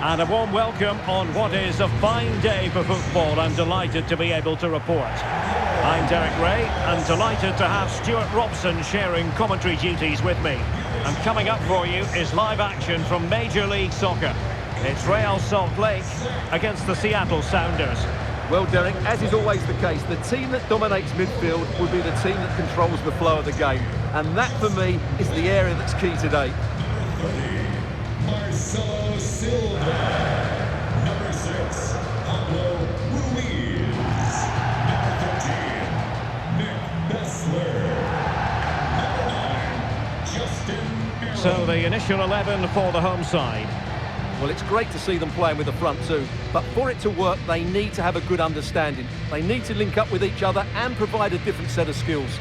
And a warm welcome on what is a fine day for football. I'm delighted to be able to report. I'm Derek Ray, and delighted to have Stuart Robson sharing commentary duties with me. And coming up for you is live action from Major League Soccer. It's Real Salt Lake against the Seattle Sounders. Well, Derek, as is always the case, the team that dominates midfield will be the team that controls the flow of the game. And that, for me, is the area that's key today. Marcelo Silva. Number 6, Pablo Ruiz. Number 13, Nick Bessler. Number 9, Justin Aaron. So the initial 11 for the home side. Well, it's great to see them playing with the front two, but for it to work, they need to have a good understanding. They need to link up with each other and provide a different set of skills.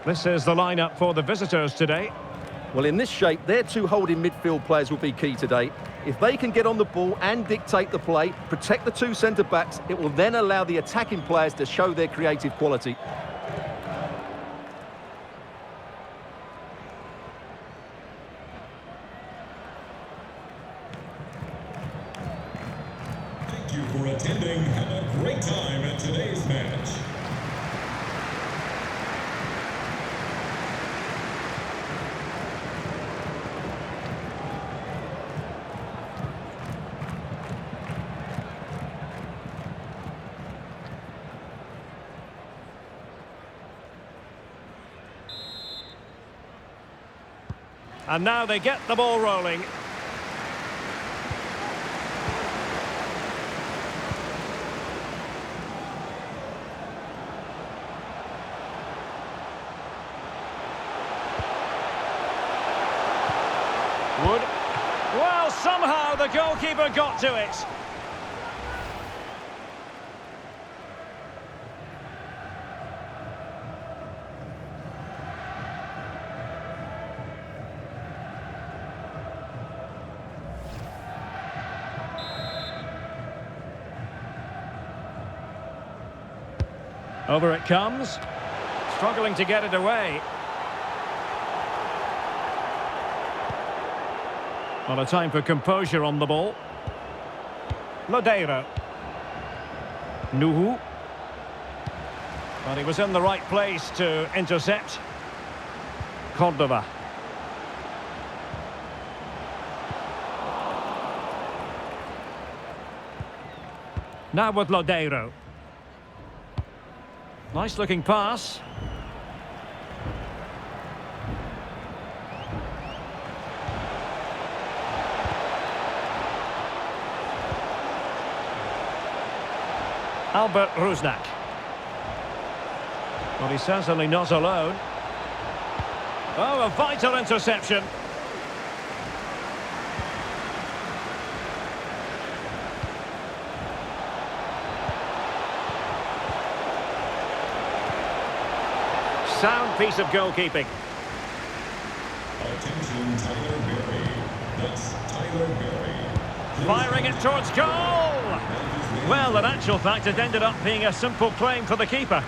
This is the lineup for the visitors today. Well, in this shape, their two holding midfield players will be key today. If they can get on the ball and dictate the play, protect the two centre-backs, it will then allow the attacking players to show their creative quality. Thank you for attending. Have a great time at today's match. And now they get the ball rolling. Wood. Well, somehow the goalkeeper got to it. Over it comes. Struggling to get it away. Well, a time for composure on the ball. Lodeiro. Nuhu. Well, he was in the right place to intercept. Cordova. Now with Lodeiro. Nice looking pass. Albert Rusnak. Well, he's certainly not alone. Oh, a vital interception. Sound piece of goalkeeping. Attention, Tyler Berry. That's Tyler Berry. Firing it towards goal. Well, in actual fact, it ended up being a simple claim for the keeper.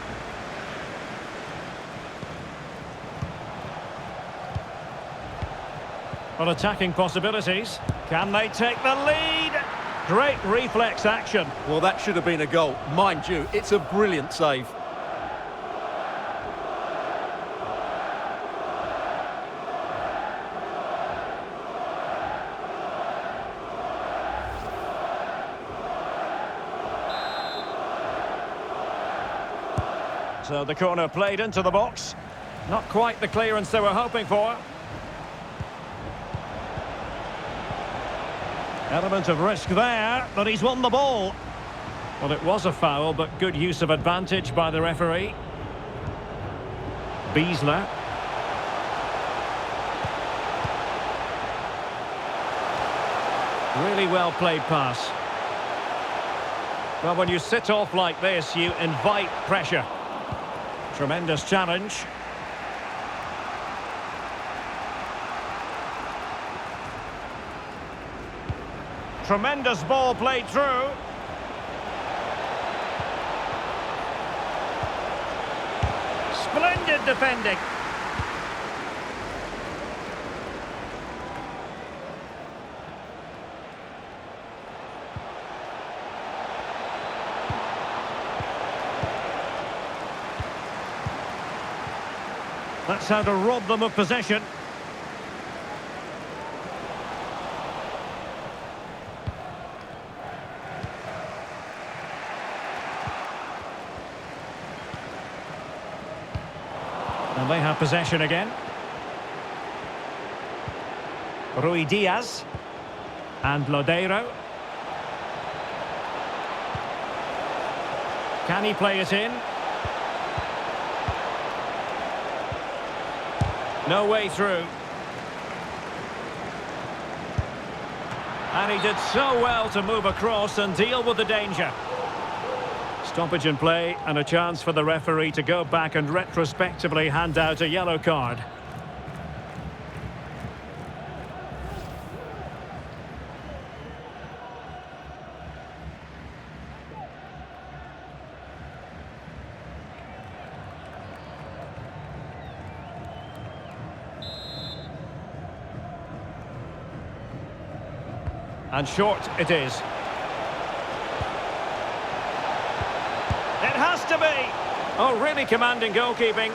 Well, attacking possibilities. Can they take the lead? Great reflex action. Well, that should have been a goal. Mind you, it's a brilliant save. So the corner played into the box. Not quite the clearance they were hoping for. Element of risk there, but he's won the ball. Well, it was a foul, but good use of advantage by the referee. Biesler. Really well played pass. Well, when you sit off like this, you invite pressure. Tremendous challenge. Tremendous ball played through. Splendid defending. That's how to rob them of possession. And they have possession again. Rui Diaz. And Lodeiro. Can he play it in? No way through. And he did so well to move across and deal with the danger. Stoppage in play and a chance for the referee to go back and retrospectively hand out a yellow card. And short it is. It has to be! Oh, really commanding goalkeeping.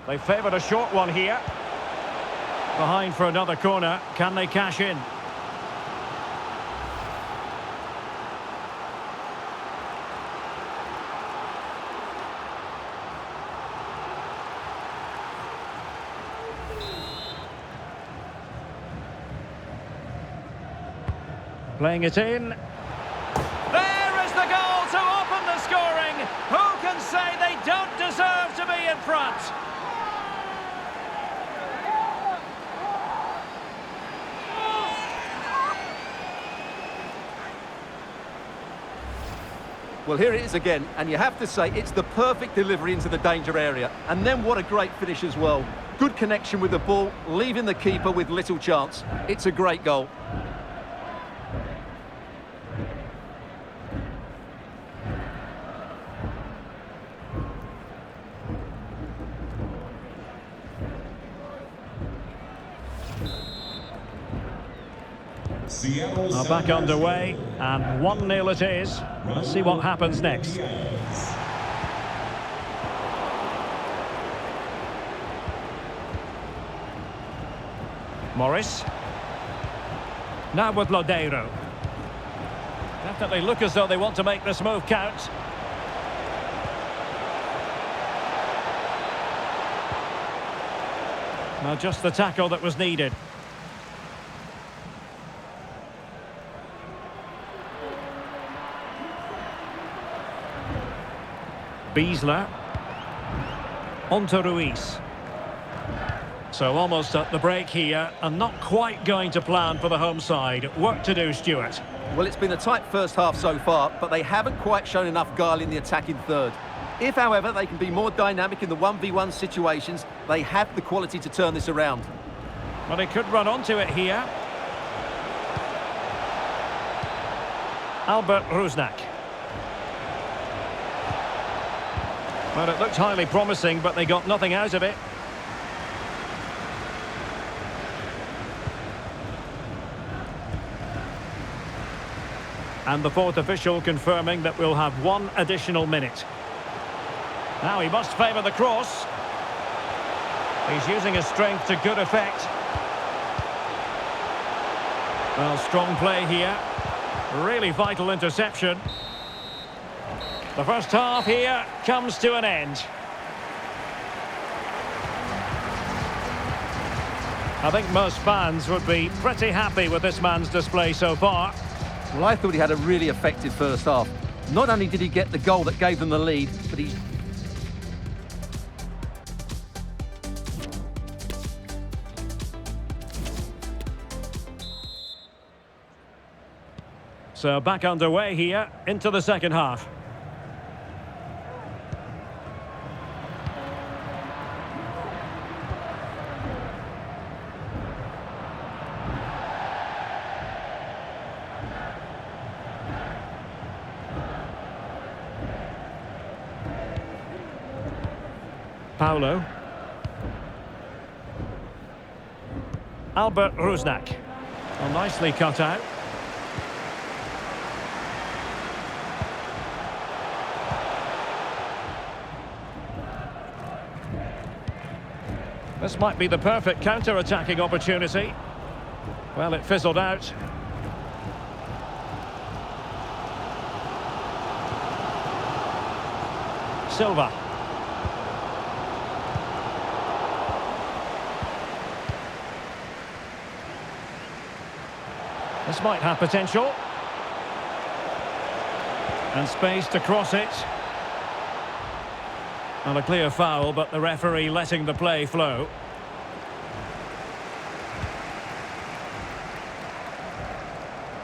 They favoured a short one here. Behind for another corner. Can they cash in? Playing it in. There is the goal to open the scoring. Who can say they don't deserve to be in front? Well, here it is again, and you have to say it's the perfect delivery into the danger area. And then what a great finish as well. Good connection with the ball, leaving the keeper with little chance. It's a great goal. Are back underway, and 1-0 it is. Let's see what happens next. Morris. Now with Lodeiro. Definitely look as though they want to make this move count. Now just the tackle that was needed. Beasler. On to Ruiz. So almost at the break here, and not quite going to plan for the home side. Work to do, Stuart. Well, it's been a tight first half so far, but they haven't quite shown enough guile in the attacking third. If, however, they can be more dynamic in the 1v1 situations, they have the quality to turn this around. Well, he could run onto it here. Albert Rusnak. Well, it looked highly promising, but they got nothing out of it. And the fourth official confirming that we'll have 1 additional minute. Now he must favour the cross. He's using his strength to good effect. Well, strong play here. Really vital interception. The first half here comes to an end. I think most fans would be pretty happy with this man's display so far. Well, I thought he had a really effective first half. Not only did he get the goal that gave them the lead, but he So back underway here into the second half. Paulo. Albert Rusnak. Well, nicely cut out. This might be the perfect counter-attacking opportunity. Well, it fizzled out. Silva. This might have potential. And space to cross it. Well, a clear foul, but the referee letting the play flow.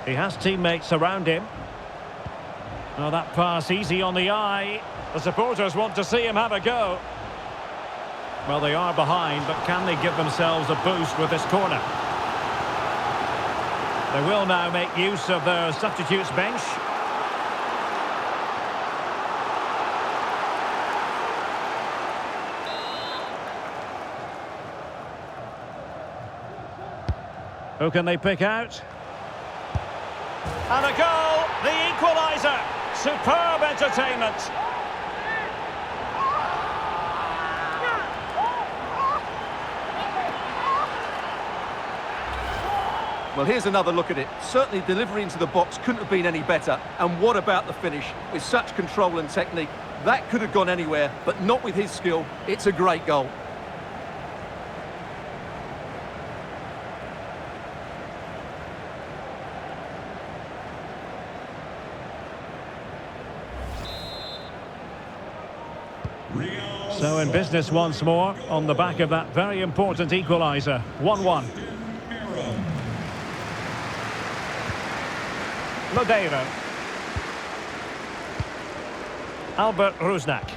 He has teammates around him. Oh, that pass easy on the eye. The supporters want to see him have a go. Well, they are behind, but can they give themselves a boost with this corner? They will now make use of their substitutes bench. Who can they pick out? And a goal! The equaliser! Superb entertainment! Well, here's another look at it. Certainly delivery into the box couldn't have been any better. And what about the finish? With such control and technique, that could have gone anywhere, but not with his skill. It's a great goal. So in business once more, on the back of that very important equaliser. 1-1. Lodeiro. Albert Rusnak.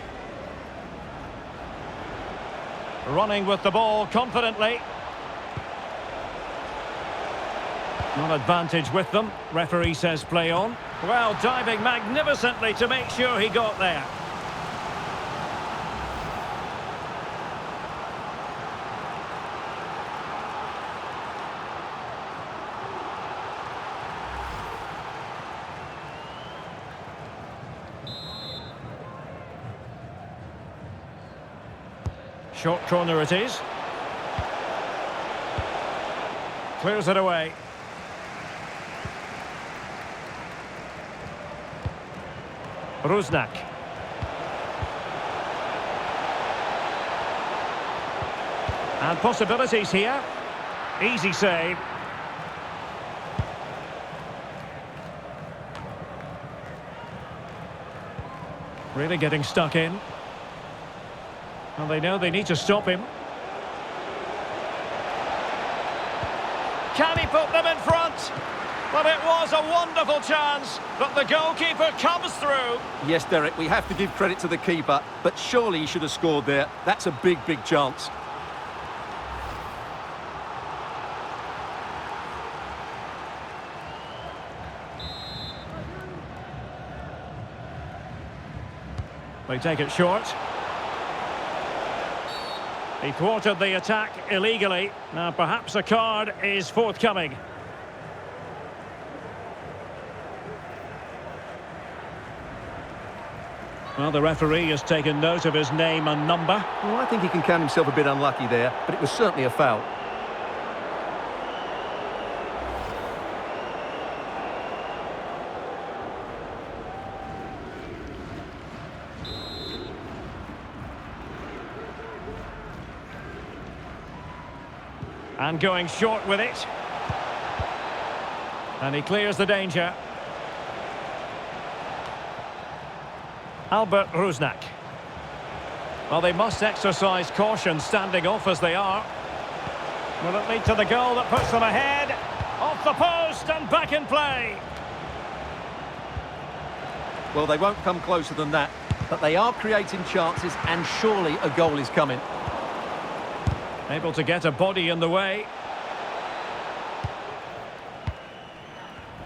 Running with the ball confidently. Not advantage with them. Referee says play on. Well, diving magnificently to make sure he got there. Short corner it is. Clears it away. Rusnak. And possibilities here. Easy save. Really getting stuck in. Well, they know they need to stop him. Can he put them in front? Well, it was a wonderful chance, but the goalkeeper comes through. Yes, Derek, we have to give credit to the keeper, but surely he should have scored there. That's a big, big chance. They take it short. He thwarted the attack illegally. Now perhaps a card is forthcoming. Well, the referee has taken note of his name and number. Well, I think he can count himself a bit unlucky there, but it was certainly a foul. And going short with it. And he clears the danger. Albert Rusnak. Well, they must exercise caution standing off as they are. Will it lead to the goal that puts them ahead? Off the post and back in play. Well, they won't come closer than that, but they are creating chances, and surely a goal is coming. Able to get a body in the way.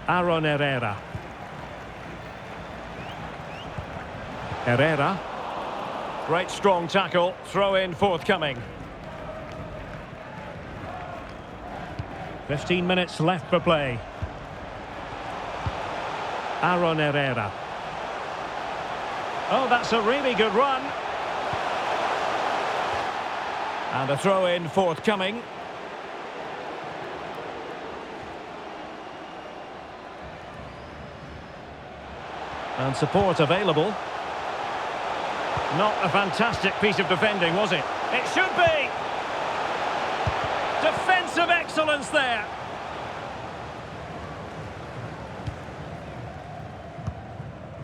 Aaron Herrera. Herrera. Great strong tackle. Throw in forthcoming. 15 minutes left for play. Aaron Herrera. Oh, that's a really good run. And a throw in forthcoming. And support available. Not a fantastic piece of defending, was it? It should be! Defensive excellence there.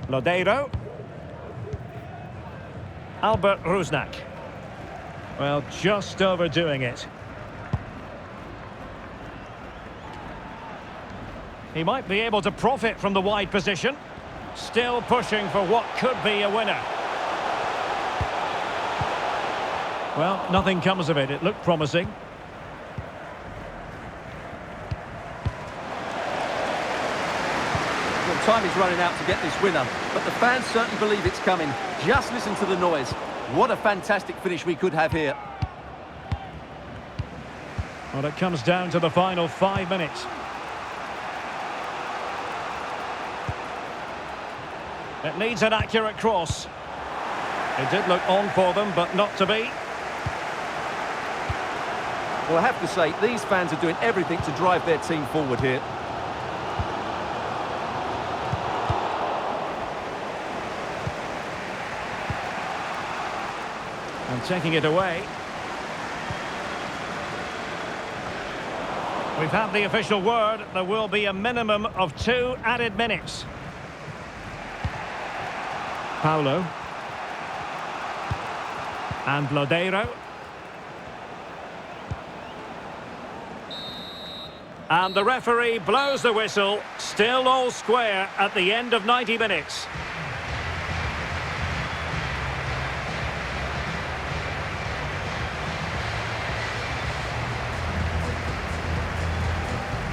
Lodeiro. Albert Rusnak. Well, just overdoing it. He might be able to profit from the wide position. Still pushing for what could be a winner. Well, nothing comes of it. It looked promising. Well, time is running out to get this winner, but the fans certainly believe it's coming. Just listen to the noise. What a fantastic finish we could have here. Well, it comes down to the final 5 minutes. It needs an accurate cross. It did look on for them, but not to be. Well, I have to say, these fans are doing everything to drive their team forward here. And taking it away. We've had the official word. There will be a minimum of 2 added minutes. Paulo. And Lodeiro. And the referee blows the whistle. Still all square at the end of 90 minutes.